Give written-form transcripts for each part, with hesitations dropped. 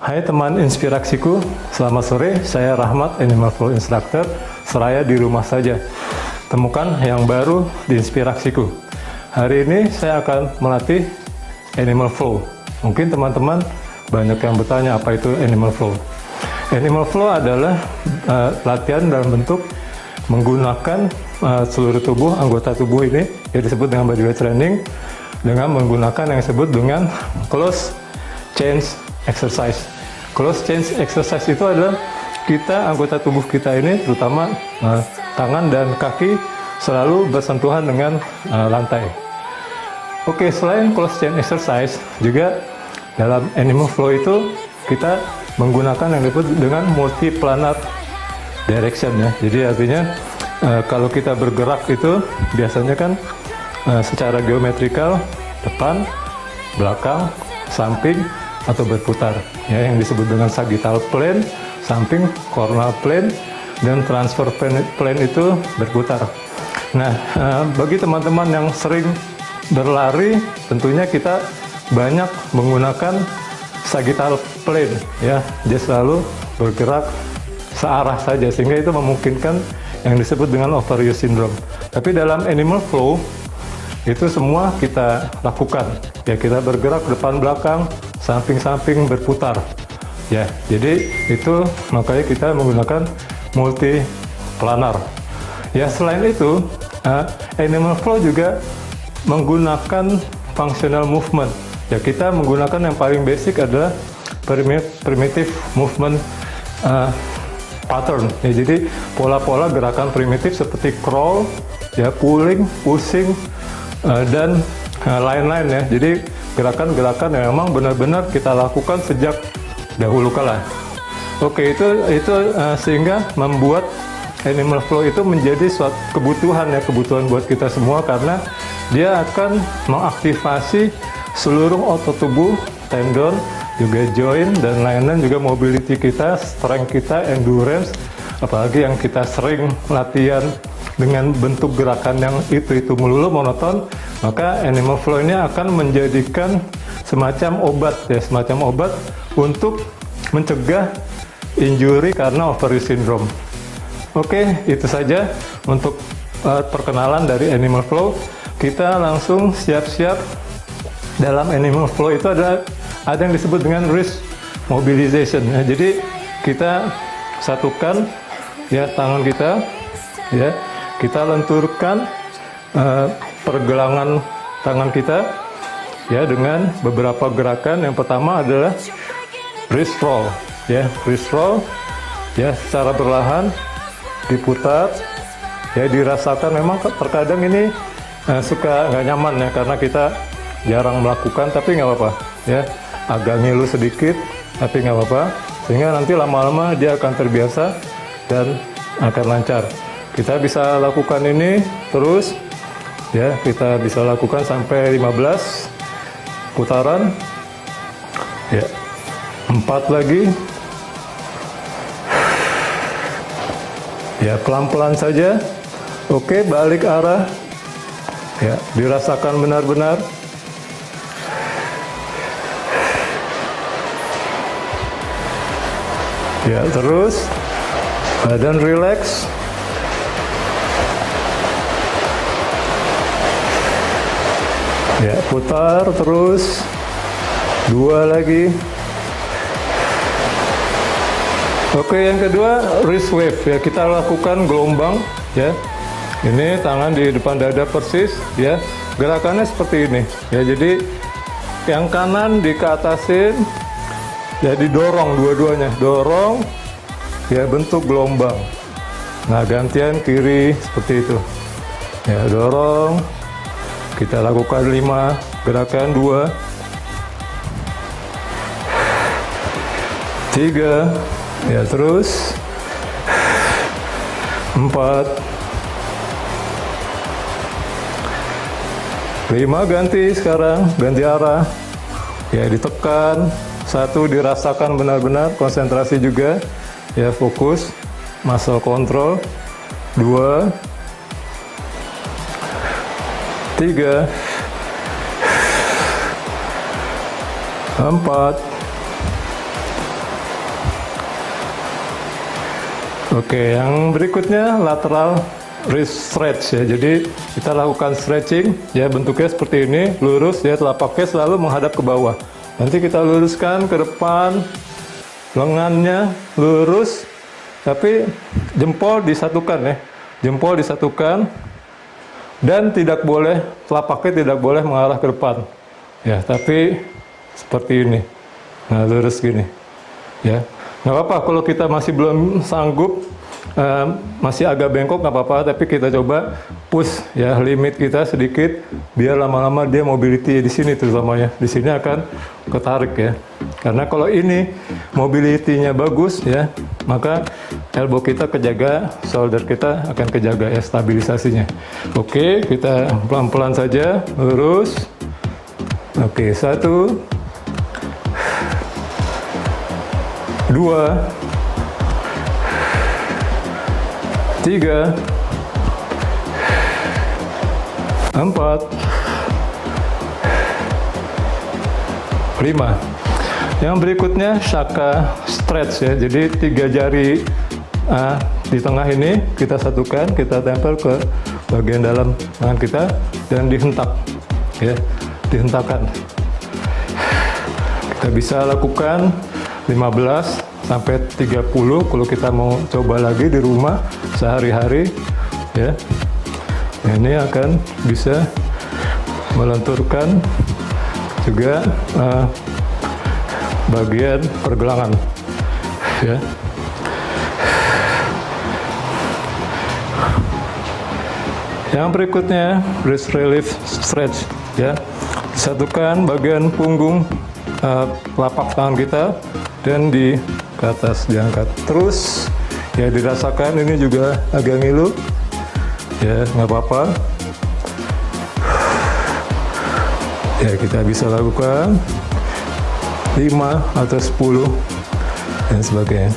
Hai teman inspirasiku, selamat sore, saya Rahmat, Animal Flow Instructor, seraya di rumah saja. Temukan yang baru di inspirasiku. Hari ini saya akan melatih Animal Flow. Mungkin teman-teman banyak yang bertanya apa itu Animal Flow. Animal Flow adalah latihan dalam bentuk menggunakan seluruh tubuh, anggota tubuh ini yang disebut dengan bodyweight training dengan menggunakan yang disebut dengan close chain exercise. Close chain exercise itu adalah kita, anggota tubuh kita ini, terutama tangan dan kaki selalu bersentuhan dengan lantai. Oke, selain close chain exercise, juga dalam Animal Flow itu kita menggunakan yang disebut dengan multi-planar direction ya. Jadi artinya kalau kita bergerak itu biasanya kan secara geometrikal, depan, belakang, samping, atau berputar ya, yang disebut dengan sagittal plane, samping, coronal plane, dan transfer plane itu berputar. Nah, bagi teman-teman yang sering berlari, tentunya kita banyak menggunakan sagittal plane ya, dia selalu bergerak searah saja sehingga itu memungkinkan yang disebut dengan overuse syndrome. Tapi dalam Animal Flow itu semua kita lakukan ya, kita bergerak depan belakang, samping-samping, berputar ya. Jadi itu makanya kita menggunakan multi planar ya. Selain itu Animal Flow juga menggunakan functional movement ya. Kita menggunakan yang paling basic adalah primitive movement pattern ya. Jadi pola-pola gerakan primitif seperti crawl ya, pulling, pushing, dan lain-lain ya. Jadi gerakan-gerakan yang memang benar-benar kita lakukan sejak dahulu kala. Oke, itu sehingga membuat Animal Flow itu menjadi suatu kebutuhan ya, kebutuhan buat kita semua, karena dia akan mengaktifasi seluruh otot tubuh, tendon, juga joint dan lain-lain, juga mobility kita, strength kita, endurance, apalagi yang kita sering latihan dengan bentuk gerakan yang itu melulu monoton, maka Animal Flow ini akan menjadikan semacam obat ya, semacam obat untuk mencegah injury karena overuse syndrome. Oke, itu saja untuk perkenalan dari Animal Flow. Kita langsung siap-siap. Dalam Animal Flow itu ada yang disebut dengan wrist mobilization ya. Jadi kita satukan ya tangan kita ya, kita lenturkan pergelangan tangan kita ya dengan beberapa gerakan. Yang pertama adalah wrist roll ya, wrist roll ya, secara perlahan diputar ya, dirasakan. Memang terkadang ini suka nggak nyaman ya, karena kita jarang melakukan, tapi nggak apa-apa ya, agak ngilu sedikit tapi nggak apa-apa, sehingga nanti lama-lama dia akan terbiasa dan akan lancar. Kita bisa lakukan ini terus ya, kita bisa lakukan sampai 15 putaran ya, 4 lagi ya, pelan-pelan saja. Oke, balik arah ya, dirasakan benar-benar ya. Terus badan relax ya, putar terus, 2 lagi. Oke, yang kedua wrist wave ya, kita lakukan gelombang ya. Ini tangan di depan dada persis ya, gerakannya seperti ini ya. Jadi yang kanan dikeatasin ya, didorong dua-duanya, dorong ya, bentuk gelombang. Nah, gantian kiri seperti itu ya, dorong. Kita lakukan 5 gerakan, 2, 3 ya, terus 4, 5, ganti sekarang, ganti arah ya, ditekan. 1, dirasakan benar-benar, konsentrasi juga ya, fokus, muscle control. 2, 3, 4, Oke, yang berikutnya lateral wrist stretch ya. Jadi kita lakukan stretching ya, bentuknya seperti ini, lurus ya, telapaknya selalu menghadap ke bawah. Nanti kita luruskan ke depan, lengannya lurus, tapi jempol disatukan ya. Jempol disatukan dan tidak boleh, telapaknya tidak boleh mengarah ke depan. Ya, tapi seperti ini. Nah, lurus gini. Ya. Nggak apa-apa kalau kita masih belum sanggup, masih agak bengkok nggak apa-apa, tapi kita coba push ya limit kita sedikit, biar lama-lama dia mobility di sini terutamanya. Di sini akan ketarik ya. Karena kalau ini mobility-nya bagus ya, maka elbow kita kejaga, shoulder kita akan kejaga ya stabilisasinya. Oke, kita pelan-pelan saja, lurus. Oke, 1, 2, 3, 4, 5. Yang berikutnya Shaka stretch ya. Jadi 3 jari di tengah ini kita satukan, kita tempel ke bagian dalam tangan kita dan dihentak ya, dihentakkan. Kita bisa lakukan 15 sampai 30 kalau kita mau coba lagi di rumah sehari-hari ya. Ini akan bisa melenturkan juga bagian pergelangan ya. Yang berikutnya wrist relief stretch ya. Disatukan bagian punggung, telapak tangan kita dan di ke atas diangkat terus ya, dirasakan. Ini juga agak ngilu ya, nggak apa-apa ya. Kita bisa lakukan 5 atau 10 dan sebagainya.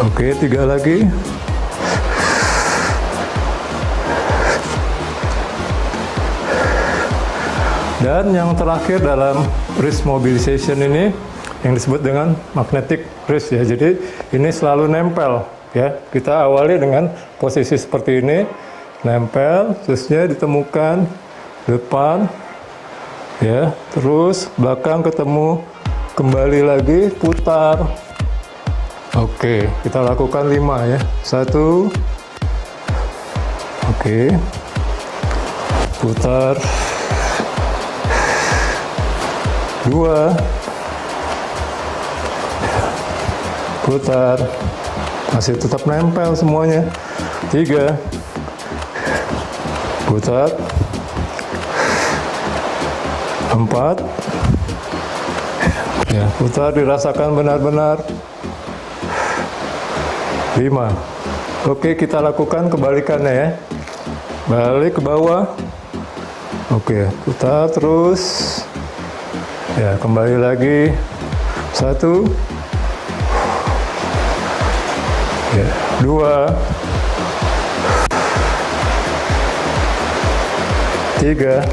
Oke, 3 lagi. Dan yang terakhir dalam wrist mobilization ini yang disebut dengan magnetic wrist ya. Jadi ini selalu nempel ya. Kita awali dengan posisi seperti ini, nempel, terusnya ditemukan depan ya, terus belakang ketemu, kembali lagi, putar. Oke, kita lakukan 5 ya. 1, oke, putar. 2, putar, masih tetap nempel semuanya. 3, putar. 4, ya, putar, dirasakan benar-benar. 5, oke, kita lakukan kebalikannya ya, balik ke bawah. Oke, putar terus. Ya, kembali lagi. 1, ya, 2, 3,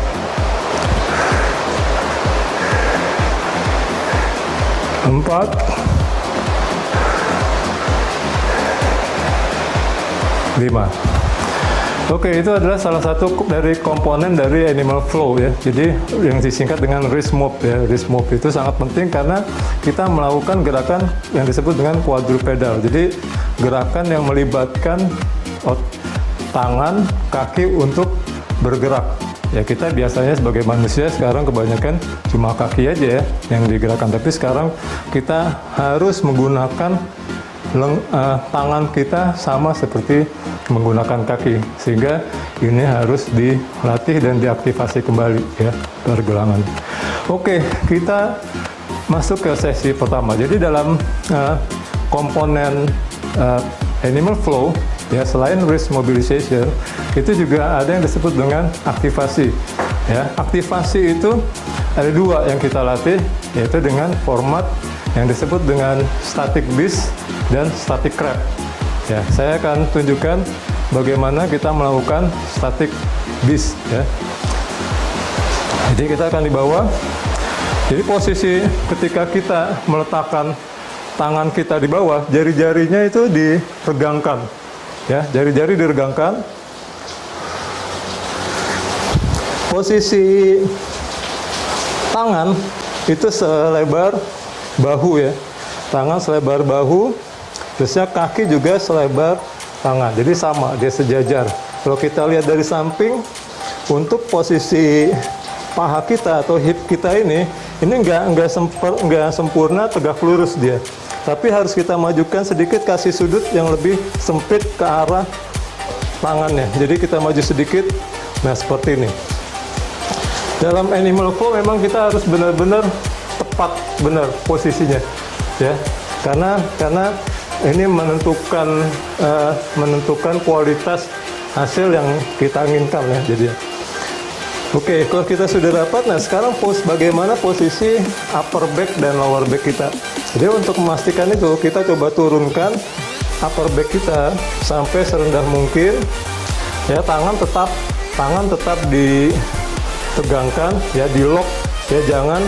4, 5. Oke, itu adalah salah satu dari komponen dari animal flow ya. Jadi yang disingkat dengan wrist move ya. Wrist move itu sangat penting karena kita melakukan gerakan yang disebut dengan quadrupedal. Jadi gerakan yang melibatkan tangan, kaki untuk bergerak. Ya, kita biasanya sebagai manusia sekarang kebanyakan cuma kaki aja ya yang digerakkan. Tapi sekarang kita harus menggunakan tangan kita sama seperti menggunakan kaki, sehingga ini harus dilatih dan diaktifasi kembali ya pergelangan. Oke, kita masuk ke sesi pertama. Jadi dalam komponen animal flow ya, selain wrist mobilization itu juga ada yang disebut dengan aktivasi ya. Aktivasi itu ada 2 yang kita latih, yaitu dengan format yang disebut dengan static beast dan static crab. Ya, saya akan tunjukkan bagaimana kita melakukan static beast ya. Jadi kita akan di bawah. Jadi posisi ketika kita meletakkan tangan kita di bawah, jari-jarinya itu diregangkan. Ya, jari-jari diregangkan. Posisi tangan itu selebar bahu ya. Tangan selebar bahu, terusnya kaki juga selebar tangan. Jadi sama, dia sejajar. Kalau kita lihat dari samping, untuk posisi paha kita atau hip kita ini nggak sempurna tegak lurus dia. Tapi harus kita majukan sedikit, kasih sudut yang lebih sempit ke arah tangannya. Jadi kita maju sedikit, nah seperti ini. Dalam animal flow memang kita harus benar-benar tepat, benar posisinya, ya. Karena ini menentukan kualitas hasil yang kita inginkan ya. Jadi, oke, kalau kita sudah dapat, nah sekarang bagaimana posisi upper back dan lower back kita. Jadi untuk memastikan itu, kita coba turunkan upper back kita sampai serendah mungkin. Ya, tangan tetap ditegangkan, ya, di lock, ya, jangan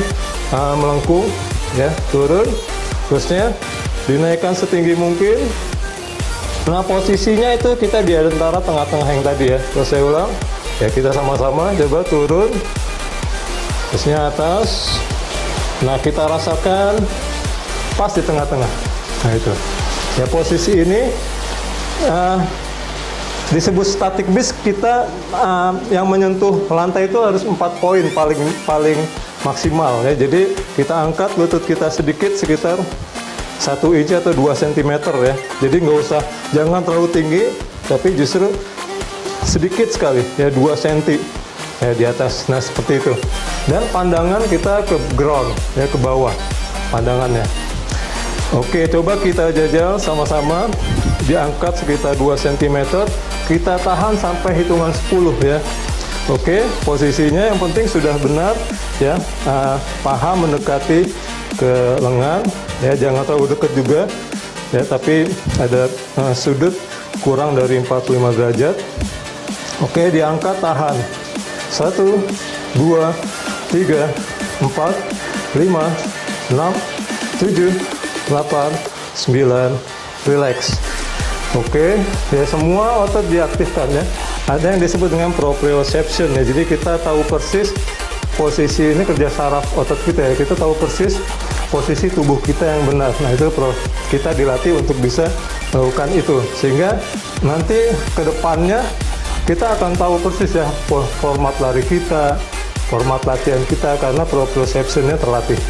melengkung, ya, turun. Terusnya dinaikkan setinggi mungkin. Nah, posisinya itu kita di antara tengah-tengah yang tadi ya. Terus saya ulang. Ya, kita sama-sama coba turun. Terusnya atas. Nah, kita rasakan pas di tengah-tengah. Nah, itu. Ya, posisi ini disebut static beast. Kita yang menyentuh lantai itu harus 4 poin paling maksimal ya. Jadi kita angkat lutut kita sedikit, sekitar 1 inci atau 2 cm ya. Jadi jangan terlalu tinggi, tapi justru sedikit sekali ya, 2 cm ya di atas. Nah, seperti itu. Dan pandangan kita ke ground ya, ke bawah pandangannya. Oke, coba kita jajal sama-sama. Diangkat sekitar 2 cm, kita tahan sampai hitungan 10 ya. Oke, posisinya yang penting sudah benar ya. Paha mendekati ke lengan ya, jangan terlalu dekat juga ya, tapi ada sudut kurang dari 45 derajat. Oke, diangkat, tahan. 1, 2, 3, 4, 5, 6, 7, 8, 9, relax. Oke, ya, semua otot diaktifkan ya. Ada yang disebut dengan proprioception ya. Jadi kita tahu persis posisi ini, kerja saraf otot kita ya. Kita tahu persis posisi tubuh kita yang benar. Nah, itu kita dilatih untuk bisa melakukan itu. Sehingga nanti ke depannya kita akan tahu persis ya format lari kita, format latihan kita, karena proprioception-nya terlatih.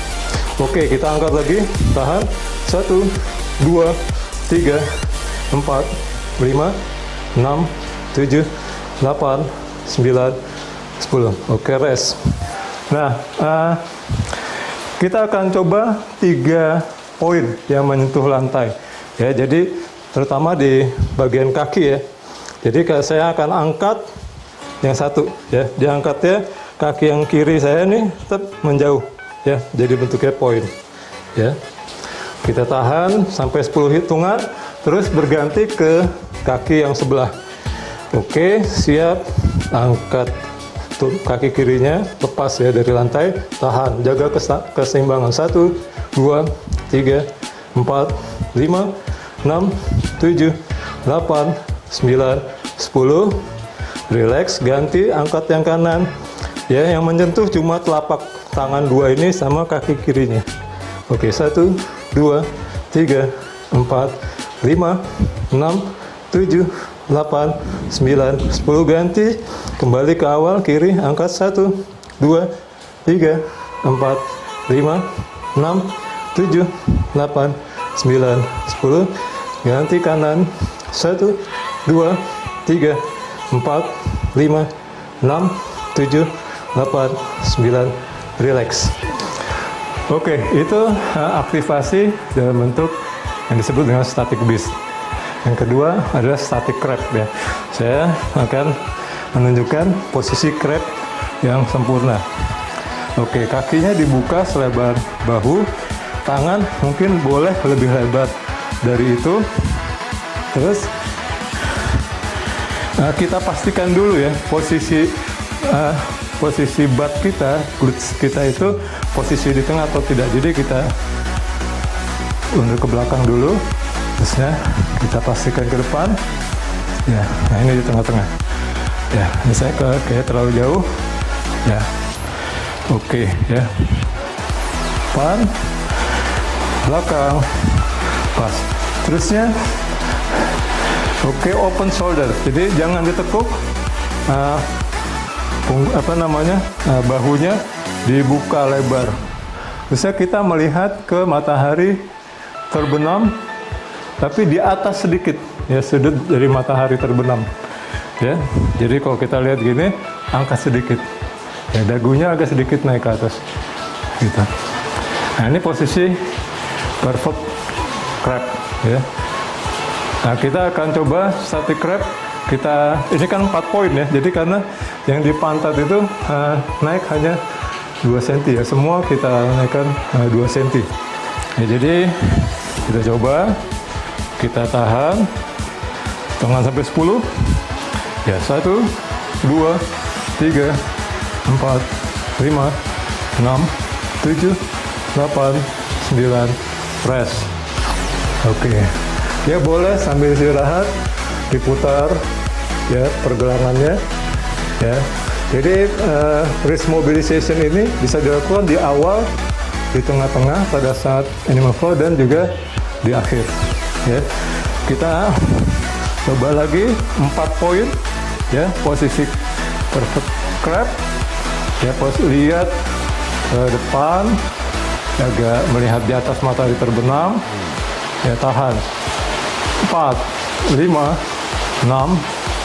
Oke, kita angkat lagi, tahan. 1, 2, 3, 4, 5, 6, 7, 8, 9, 10. Oke, rest. Nah, kita akan coba 3 poin yang menyentuh lantai. Ya, jadi terutama di bagian kaki ya. Jadi saya akan angkat yang satu ya. Diangkatnya kaki yang kiri saya nih tetap menjauh ya. Jadi bentuknya poin. Ya. Kita tahan sampai 10 hitungan, terus berganti ke kaki yang sebelah. Oke, siap. Angkat kaki kirinya, lepas ya dari lantai, tahan, jaga keseimbangan. 1, 2, 3, 4, 5, 6, 7, 8, 9, 10. Relax, ganti, angkat yang kanan. Ya, yang menyentuh cuma telapak tangan 2 ini sama kaki kirinya. Oke, 1, 2, 3, 4, 5, 6, 7, 8, 9, 10. Ganti, kembali ke awal, kiri, angkat. 1, 2, 3, 4, 5, 6, 7, 8, 9, 10. Ganti kanan. 1, 2, 3, 4, 5, 6, 7, 8, 9. Relax. Oke, itu aktivasi dalam bentuk yang disebut dengan static beast. Yang kedua adalah static crab ya. Saya akan menunjukkan posisi crab yang sempurna. Oke, kakinya dibuka selebar bahu, tangan mungkin boleh lebih lebar dari itu. Terus kita pastikan dulu ya posisi butt kita, glutes kita itu posisi di tengah atau tidak. Jadi kita undur ke belakang dulu, terusnya kita pastikan ke depan. Ya, nah ini di tengah-tengah. Ya, ini saya kayak terlalu jauh. Ya, oke ya. Depan, belakang, pas. Terusnya, oke, open shoulder. Jadi jangan ditekuk. Bahunya dibuka lebar. Terusnya kita melihat ke matahari terbenam, tapi di atas sedikit, ya, sudut dari matahari terbenam. Ya, jadi kalau kita lihat gini, angkat sedikit. Ya, dagunya agak sedikit naik ke atas. Gitu. Nah, ini posisi perfect crab. Ya. Nah, kita akan coba static crab. Ini kan 4 poin ya, jadi karena yang di pantat itu naik hanya 2 cm ya, semua kita naikkan 2 cm. Ya, jadi kita coba, kita tahan, tangan sampai 10. Ya, 1, 2, 3, 4, 5, 6, 7, 8, 9, rest. Oke, ya boleh sambil istirahat, diputar ya pergelangannya ya. Jadi wrist mobilization ini bisa dilakukan di awal, di tengah-tengah pada saat animal flow, dan juga di akhir ya. Kita coba lagi 4 poin ya, posisi perfect crab ya, lihat ke depan, agak melihat di atas matahari terbenam ya, tahan 4, 5, 6,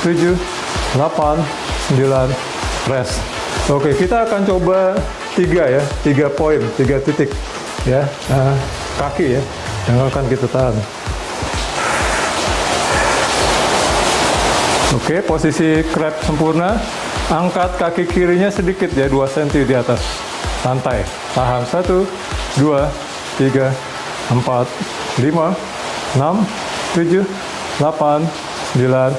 7, 8, 9, rest. Oke, kita akan coba 3 ya, 3 poin, 3 titik ya, kaki ya, yang akan kita tahan. Oke, posisi crab sempurna, angkat kaki kirinya sedikit ya, 2 cm di atas, santai, tahan 1, 2, 3, 4, 5, 6, 7, 8, 9.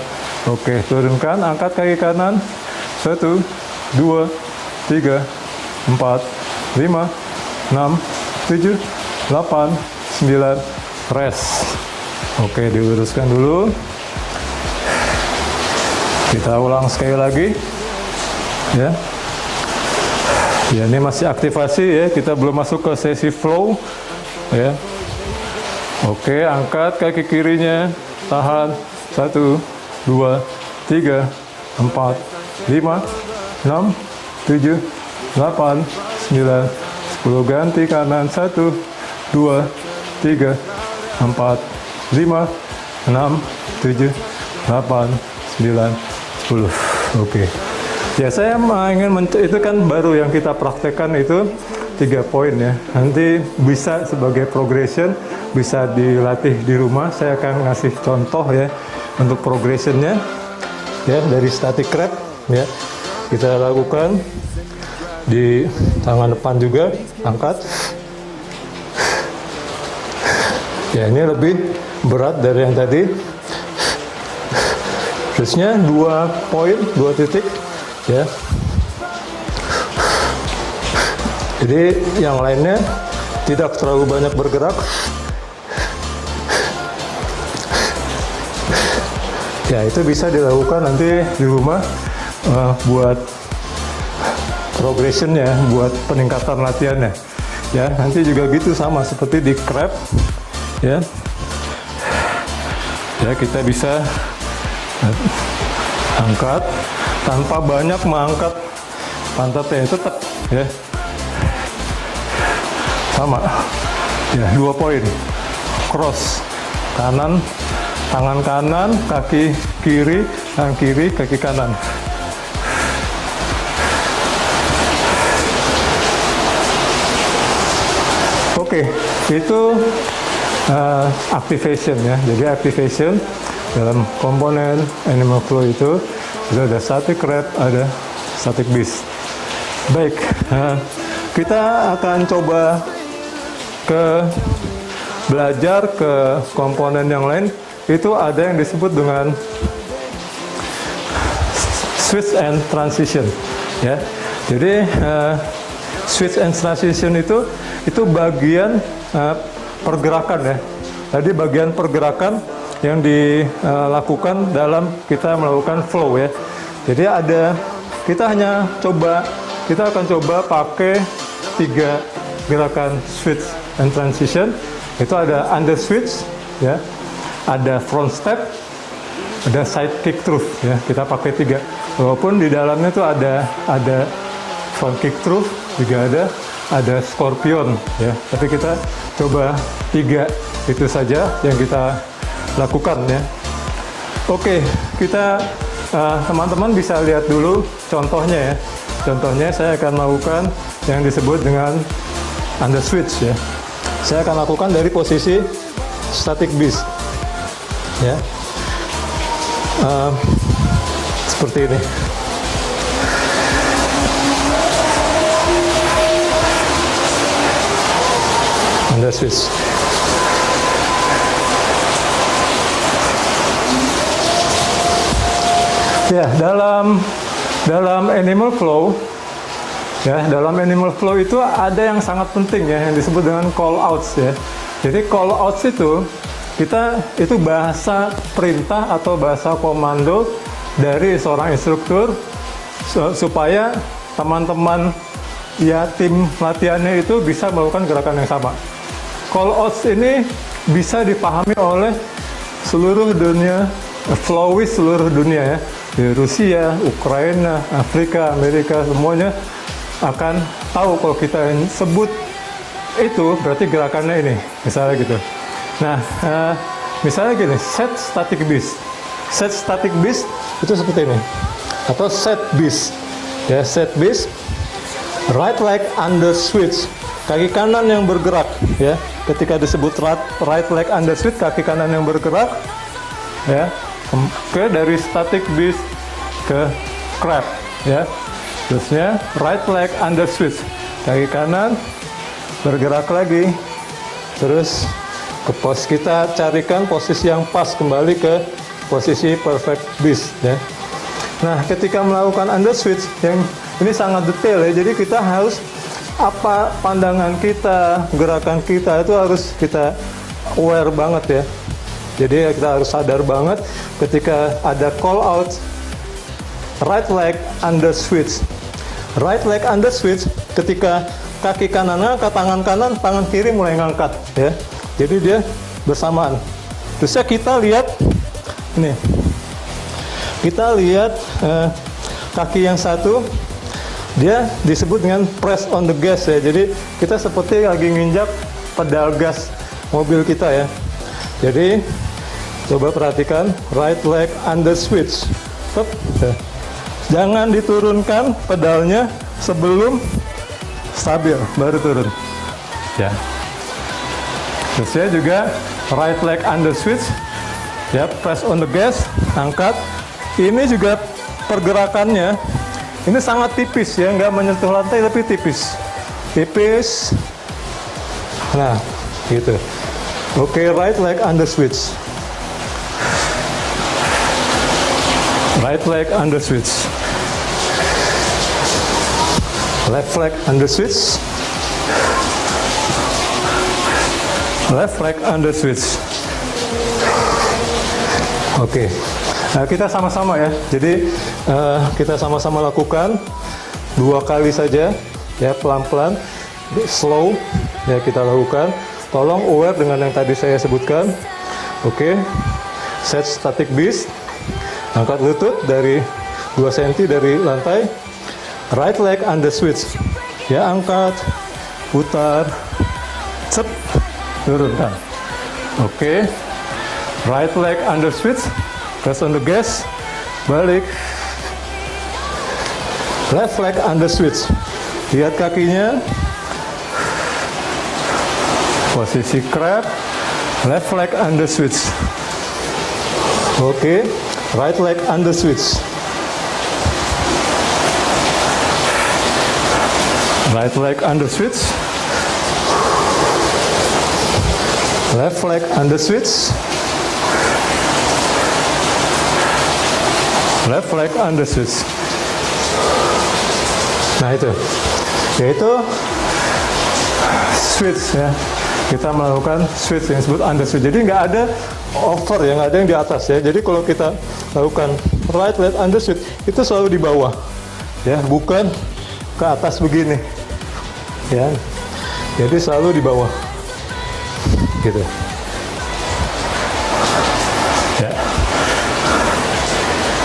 Oke, turunkan, angkat kaki kanan, 1, 2, 3, 4, 5, 6, 7, 8, 9, rest. Oke, diluruskan dulu. Kita ulang sekali lagi ya. Ya, ini masih aktivasi ya, kita belum masuk ke sesi flow ya. Oke, angkat kaki kirinya, tahan 1, 2, 3, 4, 5, 6, 7, 8, 9, 10. Ganti kanan, 1, 2, 3, 4, 5, 6, 7, 8, 9, 10. Oke. Ya, saya ingin itu kan baru yang kita praktekkan itu 3 poin ya. Nanti bisa sebagai progression, bisa dilatih di rumah. Saya akan ngasih contoh ya untuk progressionnya ya, dari static crab ya. Kita lakukan di tangan depan juga, angkat. Ya, ini lebih berat dari yang tadi. Terusnya 2 poin, 2 titik ya. Jadi yang lainnya tidak terlalu banyak bergerak. Ya, itu bisa dilakukan nanti di rumah buat progressionnya, buat peningkatan latihannya. Ya, nanti juga gitu sama seperti di crab ya. Ya, kita bisa angkat tanpa banyak mengangkat pantatnya, tetap ya. Sama ya, 2 poin, cross kanan, tangan kanan, kaki kiri, tangan kiri, kaki kanan. Oke, itu activation ya. Jadi activation dalam komponen animal flow itu ada static crab, ada static beast. Baik, kita akan coba belajar ke komponen yang lain. Itu ada yang disebut dengan switch and transition ya. Jadi switch and transition itu bagian pergerakan ya. Tadi bagian pergerakan yang dilakukan dalam kita melakukan flow ya. Jadi kita akan coba pakai 3 gerakan switch and transition. Itu ada under switch ya, ada front step, ada side kick through ya. Kita pakai 3. Walaupun di dalamnya tuh ada front kick through, juga ada scorpion ya. Tapi kita coba 3 itu saja yang kita lakukan ya. Oke, kita teman-teman bisa lihat dulu contohnya ya. Contohnya saya akan melakukan yang disebut dengan under switch ya. Saya akan lakukan dari posisi static beast ya. Seperti ini. Under switch. Ya, dalam animal flow ya, dalam animal flow itu ada yang sangat penting ya, yang disebut dengan call outs ya. Jadi call outs itu itu bahasa perintah atau bahasa komando dari seorang instruktur supaya teman-teman ya tim latihannya itu bisa melakukan gerakan yang sama. Call outs ini bisa dipahami oleh seluruh dunia, flowis seluruh dunia ya. Di Rusia, Ukraina, Afrika, Amerika, semuanya akan tahu kalau kita sebut itu berarti gerakannya ini, misalnya gitu. Nah, misalnya gini, set static beast. Set static beast itu seperti ini, atau set beast. Ya, set beast, right leg under switch, kaki kanan yang bergerak. Ya, ketika disebut right leg under switch, kaki kanan yang bergerak. Ya, dari static beast ke crab ya. Terusnya right leg under switch, kaki kanan bergerak lagi, terus ke pos, kita carikan posisi yang pas kembali ke posisi perfect beast ya. Nah, ketika melakukan under switch yang ini sangat detail ya, jadi kita harus apa pandangan kita, gerakan kita itu harus kita aware banget ya. Jadi kita harus sadar banget ketika ada call out right leg under switch. Right leg under switch ketika kaki kanan ngangkat, tangan kanan, tangan kiri mulai ngangkat ya. Jadi dia bersamaan. Terusnya kita lihat ini. Kita lihat kaki yang satu dia disebut dengan press on the gas ya. Jadi kita seperti lagi nginjak pedal gas mobil kita ya. Jadi coba perhatikan right leg under switch. Jangan diturunkan pedalnya sebelum stabil, baru turun. Ya. Terusnya juga right leg under switch. Ya, press on the gas, angkat. Ini juga pergerakannya ini sangat tipis ya, nggak menyentuh lantai tapi tipis. Tipis. Nah, gitu. Oke, right leg under switch. Right leg under switch. Left leg under switch. Left leg under switch. Oke. Nah, kita sama-sama ya. Jadi kita sama-sama lakukan 2 kali saja ya, pelan-pelan, slow ya kita lakukan. Tolong aware dengan yang tadi saya sebutkan. Oke. Set static beast. Angkat lutut dari 2 cm dari lantai. Right leg under switch. Ya, angkat, putar, cep, turunkan. Oke. Right leg under switch. Press on the gas. Balik. Left leg under switch. Lihat kakinya. Posisi crab. Left leg under switch. Oke. Right leg under switch. Right leg under switch. Left leg under switch. Left leg under switch. Nah itu, yaitu switch ya. kita melakukan switch yang disebut under switch. Jadi nggak ada over, yang ada yang di atas ya. Jadi kalau kita lakukan right leg under switch itu selalu di bawah ya, bukan ke atas begini ya. Jadi selalu di bawah gitu ya.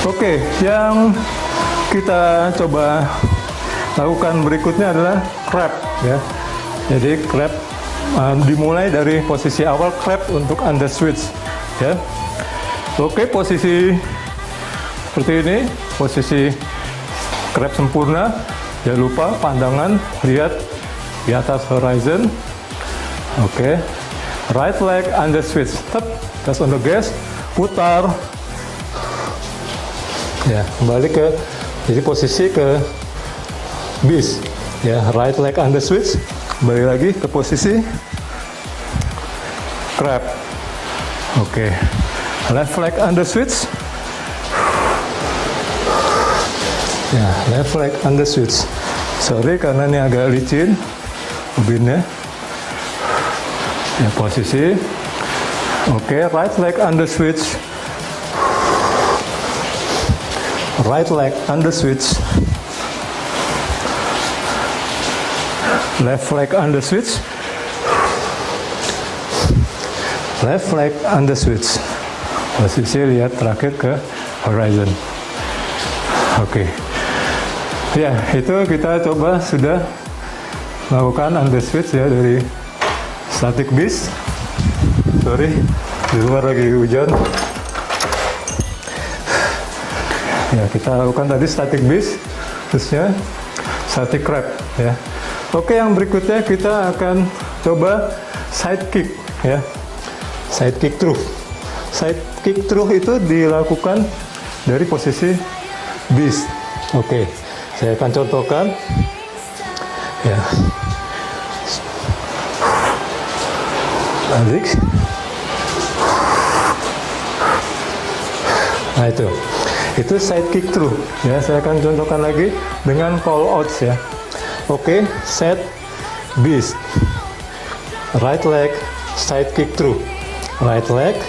Oke, yang kita coba lakukan berikutnya adalah crab ya. Jadi crab dimulai dari posisi awal crab untuk under switch ya. Oke, posisi seperti ini, posisi crab sempurna. Jangan lupa pandangan lihat di atas horizon. Oke, right leg under switch, tap, gas on the gas, putar ya, kembali ke, jadi posisi ke bis ya, right leg under switch, kembali lagi ke posisi crab. Oke, left leg under switch ya, left leg under switch. Sorry karena ini agak licin ubinnya ya, posisi. Oke, right leg under switch, right leg under switch, left leg under switch, left leg under switch. Posisi lihat terakhir ke horizon. Oke. Ya, itu kita coba sudah melakukan under switch ya dari static bis. Sorry, di luar lagi hujan. Ya, kita lakukan tadi static bis, terusnya static crab ya. Oke, yang berikutnya kita akan coba side kick ya. Side kick through. Side kick through itu dilakukan dari posisi bis. Oke, saya akan contohkan ya. Balik. Nah itu side kick through ya. Saya akan contohkan lagi dengan call outs ya. Oke, set bis, right leg side kick through, right leg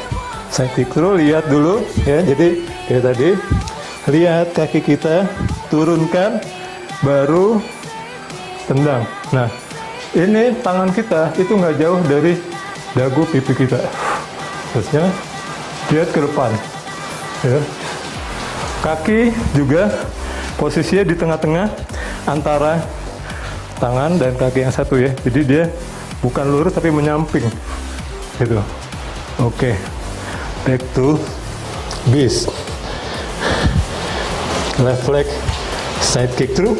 side kick through. Lihat dulu ya, jadi kayak tadi, lihat kaki kita turunkan baru tendang. Nah, ini tangan kita itu nggak jauh dari dagu pipi kita, terusnya lihat ke depan ya. Kaki juga posisinya di tengah-tengah antara tangan dan kaki yang satu ya, jadi dia bukan lurus tapi menyamping gitu. Oke, back to bis, left leg side kick through,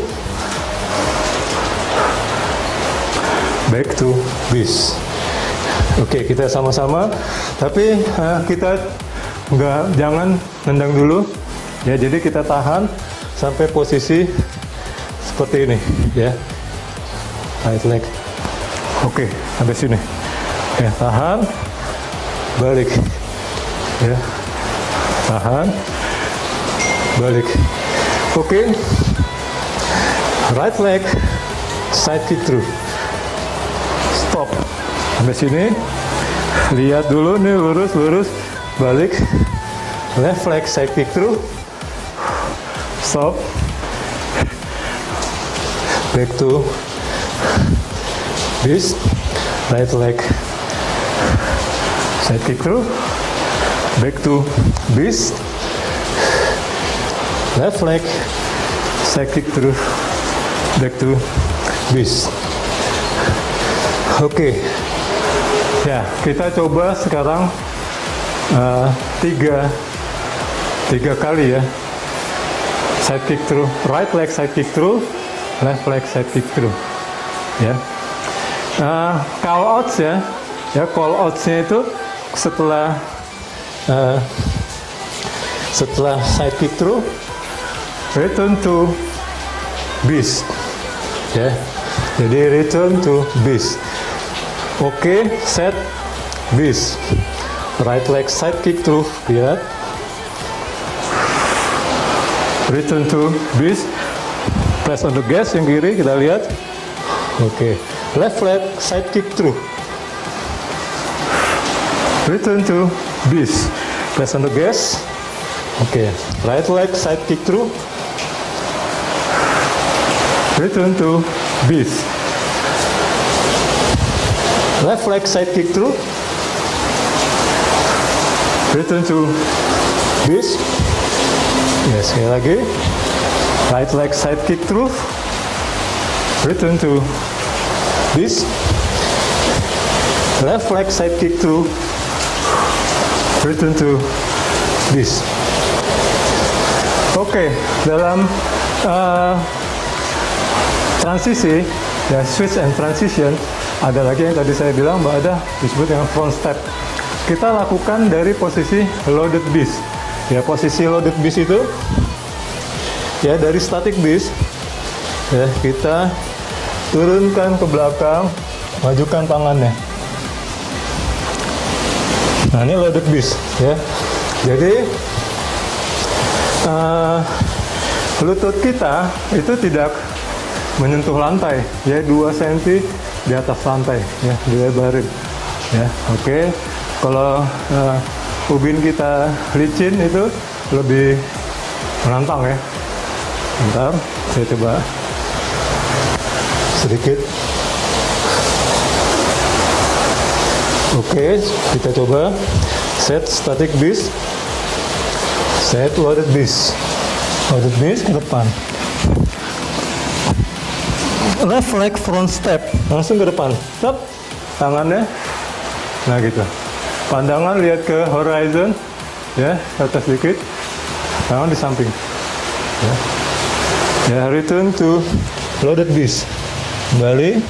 back to bis. Oke, kita sama-sama, tapi kita jangan nendang dulu ya, jadi kita tahan sampai posisi seperti ini ya, right leg. Oke, sampai sini ya, tahan, balik ya, tahan, balik. Oke, right leg side kick through, stop sampai sini. Lihat dulu nih, lurus, balik, left leg side kick through, stop, back to bis, right leg side kick through, back to bis, left leg side kick through, back to bis. Oke, ya kita coba sekarang tiga kali ya, side kick through, right leg side kick through, left leg side kick through ya. Call outs ya, call outsnya itu setelah side kick through, return to bis ya, jadi return to bis. Oke, set bis, right leg side kick through, lihat, return to bis, press on the gas yang kiri, kita lihat. Oke, left leg side kick through, return to bis. Press on the gas. Okay, right leg side kick through, return to bis. Left leg side kick through, return to bis. Yes, sekali lagi. Right leg side kick through, return to bis. Left leg side kick through, return to bis. Oke, dalam transisi, ya switch and transition, ada lagi yang tadi saya bilang bahwa ada disebut dengan front step. Kita lakukan dari posisi loaded bis. Ya, posisi loaded bis itu, ya dari static bis, ya kita turunkan ke belakang, majukan tangannya. Nah, ini loaded bis, ya. Jadi lutut kita itu tidak menyentuh lantai, ya 2 cm di atas lantai, ya dilebarin, ya. Oke. Kalau ubin kita licin itu lebih menantang, ya. Bentar, saya coba sedikit. Oke, kita coba set static bis, set loaded bis ke depan. Left leg front step, langsung ke depan. Stop, tangannya, nah gitu. Pandangan lihat ke horizon, ya, atas sedikit. Tangan di samping. Ya, ya return to loaded bis. Kembali,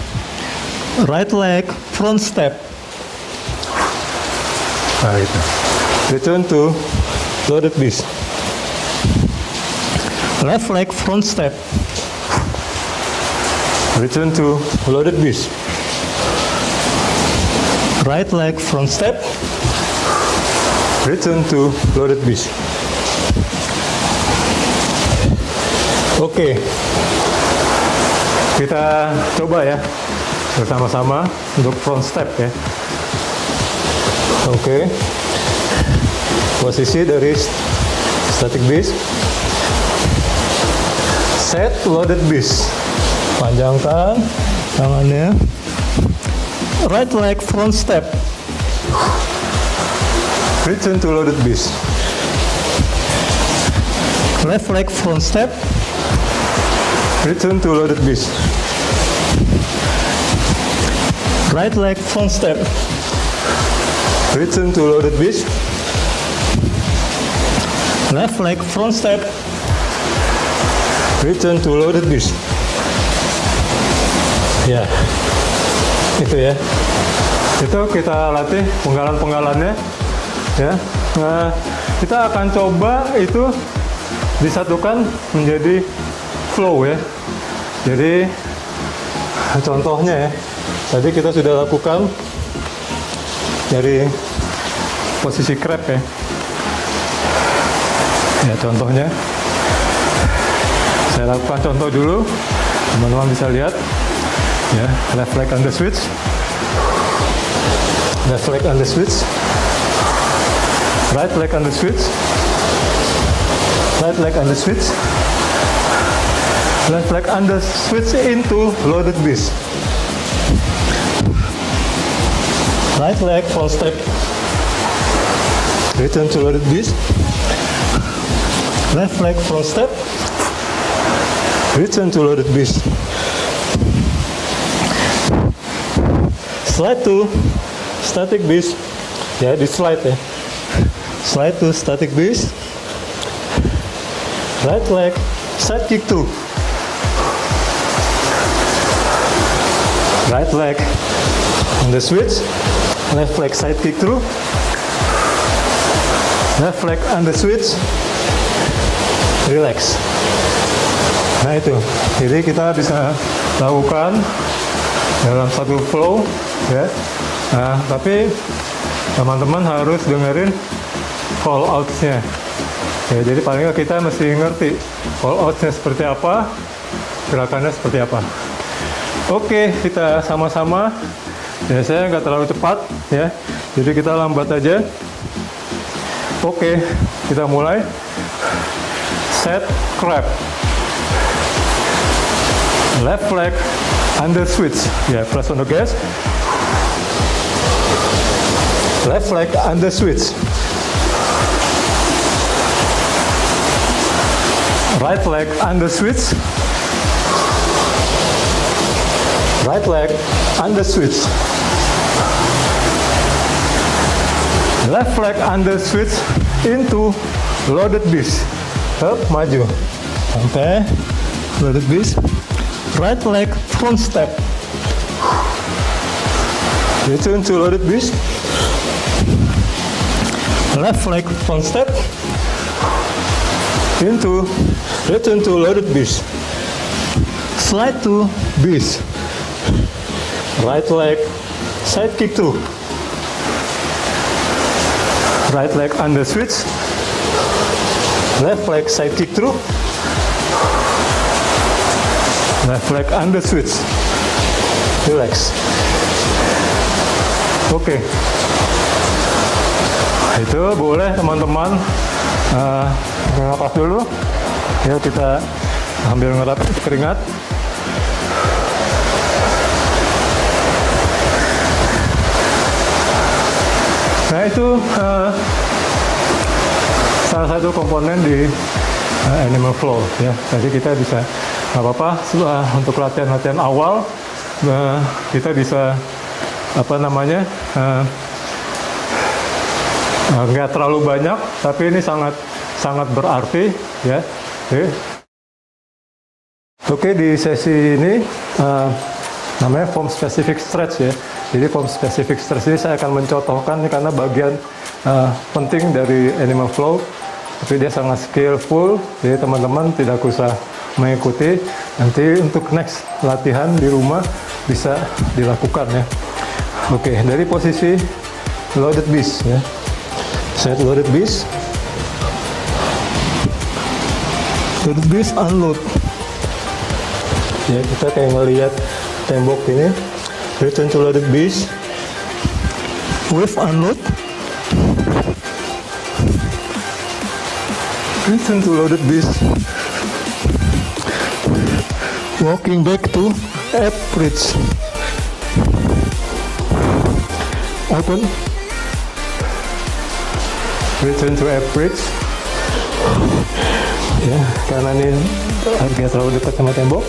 right leg front step. Nah, gitu. Return to loaded bis. Left leg front step. Return to loaded bis. Right leg front step. Return to loaded bis. Oke. Kita coba ya bersama-sama untuk front step ya. Oke. Posisi dari static bis. Set loaded bis. Panjangkan tangannya. Right leg front step. Return to loaded bis. Left leg front step. Return to loaded bis. Right leg front step. Return to loaded bis. Left leg front step. Return to loaded bis. Ya, itu ya. Itu kita latih penggalan-penggalannya. Ya, nah, kita akan coba itu disatukan menjadi flow ya. Jadi contohnya ya, tadi kita sudah lakukan dari posisi crab ya. Ya contohnya, saya lakukan contoh dulu, teman-teman bisa lihat. Ya, left leg on the switch, left leg on the switch, right leg on the switch, right leg on the switch, left leg on the switch into loaded bis. Right leg full step, return to loaded bis. Left leg full step, return to loaded bis. Slide to static bis, ya di slide ya. Slide to static bis. Right leg side kick through. Right leg on the switch. Left leg side kick through. Left leg on the switch. Relax. Nah itu, jadi kita bisa lakukan dalam satu flow ya. Nah, tapi teman-teman harus dengerin call outs-nya ya, jadi paling nggak kita mesti ngerti call outs-nya seperti apa, gerakannya seperti apa. Oke, kita sama-sama ya, saya nggak terlalu cepat ya, Jadi kita lambat aja. Oke, kita mulai. Set crab. Left leg under switch. Ya, press on the gas. Left leg under switch. Right leg under switch. Right leg under switch. Left leg under switch into loaded beast. Up, maju. Sampai loaded beast. Right leg front step. Return to loaded beast. Left leg front step. Into return to loaded beast. Slide to beast. Right leg side kick 2. Right leg under switch. Left leg side kick through. Left leg under switch. Relax. Oke. Itu boleh teman-teman ngelepas dulu. Ya, kita ambil ngerap keringat. Nah, itu salah satu komponen di Animal Flow ya. Jadi kita bisa nggak apa-apa untuk latihan-latihan awal kita bisa nggak terlalu banyak, tapi ini sangat berarti ya. Oke, di sesi ini namanya form specific stretch ya. Jadi form specific stretch ini saya akan mencontohkan nih, karena bagian penting dari Animal Flow, tapi dia sangat skillful, jadi teman-teman tidak usah mengikuti. Nanti untuk next latihan di rumah bisa dilakukan ya. Oke, dari posisi loaded beast ya. Set loaded beast. Loaded beast unload. Ya, kita kayak ngelihat tembok ini. Return to loaded beast. With unload. Return to loaded beast. Walking back to ab bridge. Open. Return to ab bridge. Ya, karena ini harga terlalu dekat sama tembok.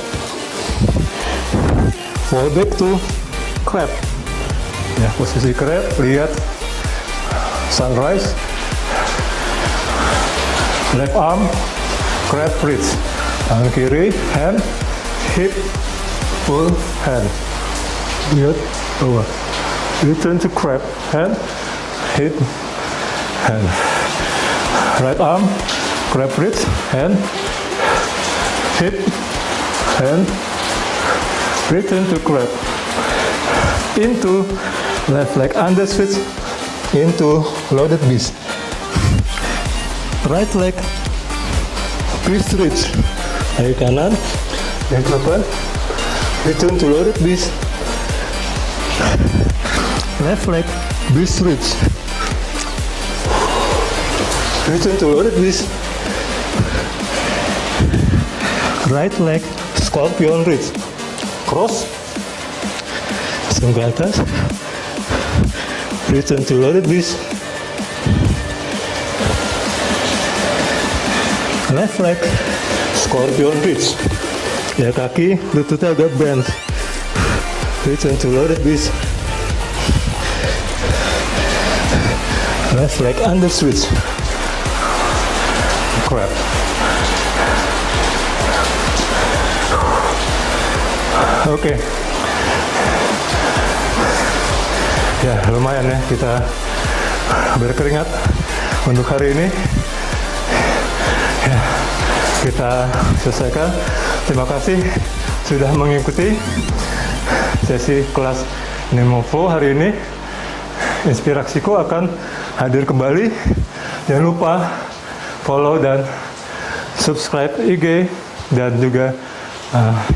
Fall back to crab. Ya, posisi crab, lihat sunrise. Left arm, crab bridge. Tangan kiri, hand, hip, pull, hand. Lihat bawah. Return to crab, hand, hip, hand. Right arm, crab bridge, hand, hip, hand. Return to crab. Into left leg under switch. Into loaded beast. Right leg beast reach. Kaki kanan, yang depan. Return to loaded beast. Left leg beast reach. Return to loaded beast. Right leg scorpion reach. Cross. Langsung ke atas. Return to loaded beast. Left leg scorpion reach. Ya, kaki lututnya agak bend. Return to loaded beast. Left leg under switch. Crab. Oke. Ya, lumayan ya kita berkeringat untuk hari ini. Ya, kita selesaikan. Terima kasih sudah mengikuti sesi kelas Animal Flow hari ini. Inspirasiku akan hadir kembali. Jangan lupa follow dan subscribe IG dan juga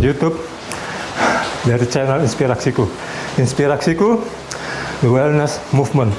YouTube dari channel Inspirasiku. Inspirasiku, The Wellness Movement.